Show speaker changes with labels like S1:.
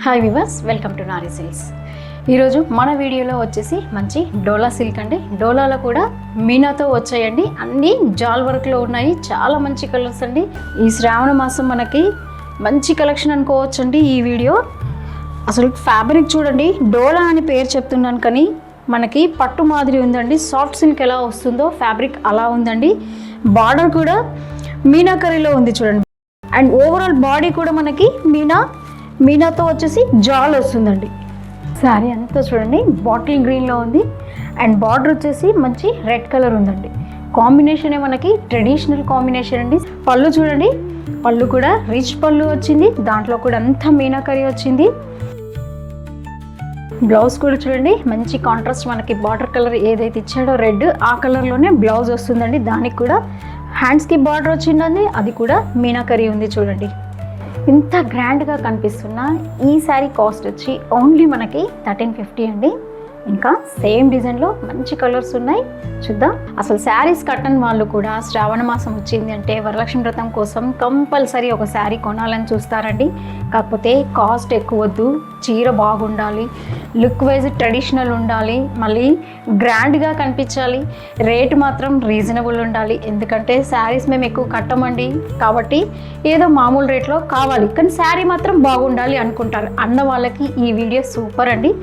S1: Hi viewers, welcome to Nari silks. ఈరోజు మన వీడియోలో వచ్చేసి మంచి డోలా సిల్క్ అండి. డోలాలో కూడా మీనాతో వచ్చాయండి. అన్నీ జాల్ వర్క్లో ఉన్నాయి. చాలా మంచి కలర్స్ అండి. ఈ శ్రావణ మాసం మనకి మంచి కలెక్షన్ అనుకోవచ్చండి. ఈ వీడియో అసలు ఫ్యాబ్రిక్ చూడండి, డోలా అని పేరు చెప్తున్నాను కానీ మనకి పట్టు మాదిరి ఉందండి. సాఫ్ట్ సిల్క్ ఎలా వస్తుందో ఫ్యాబ్రిక్ అలా ఉందండి. బార్డర్ కూడా మీనాకరీలో ఉంది చూడండి. అండ్ ఓవరాల్ బాడీ కూడా మనకి మీనాతో వచ్చేసి జాల్ వస్తుందండి. శారీ అంతా చూడండి బాటిల్ గ్రీన్లో ఉంది. అండ్ బార్డర్ వచ్చేసి మంచి రెడ్ కలర్ ఉందండి. కాంబినేషన్ మనకి ట్రెడిషనల్ కాంబినేషన్ అండి. పళ్ళు చూడండి, పళ్ళు కూడా రిచ్ పళ్ళు వచ్చింది. దాంట్లో కూడా అంతా మీనాకరీ వచ్చింది. బ్లౌజ్ కూడా చూడండి మంచి కాంట్రాస్ట్, మనకి బార్డర్ కలర్ ఏదైతే ఇచ్చాడో రెడ్, ఆ కలర్లోనే బ్లౌజ్ వస్తుందండి. దానికి కూడా హ్యాండ్స్కి బార్డర్ వచ్చిందండి. అది కూడా మీనాకరీ ఉంది చూడండి. ఇంత గ్రాండ్గా కనిపిస్తున్న ఈ శారీ కాస్ట్ వచ్చి ఓన్లీ మనకి 1350 అండి. ఇంకా సేమ్ డిజైన్లో మంచి కలర్స్ ఉన్నాయి, చూద్దాం. అసలు శారీస్ కట్టని వాళ్ళు కూడా శ్రావణ మాసం వచ్చింది అంటే వరలక్ష్మి వ్రతం కోసం కంపల్సరీ ఒక శారీ కొనాలని చూస్తారండి. కాకపోతే కాస్ట్ ఎక్కువ వద్దు, చీర బాగుండాలి, లుక్ వైజ్ ట్రెడిషనల్ ఉండాలి, మళ్ళీ గ్రాండ్గా కనిపించాలి, రేటు మాత్రం రీజనబుల్ ఉండాలి. ఎందుకంటే శారీస్ మేము ఎక్కువ కట్టమండి, కాబట్టి ఏదో మామూలు రేట్లో కావాలి కానీ శారీ మాత్రం బాగుండాలి అనుకుంటారు. అన్న వాళ్ళకి ఈ వీడియో సూపర్ అండి.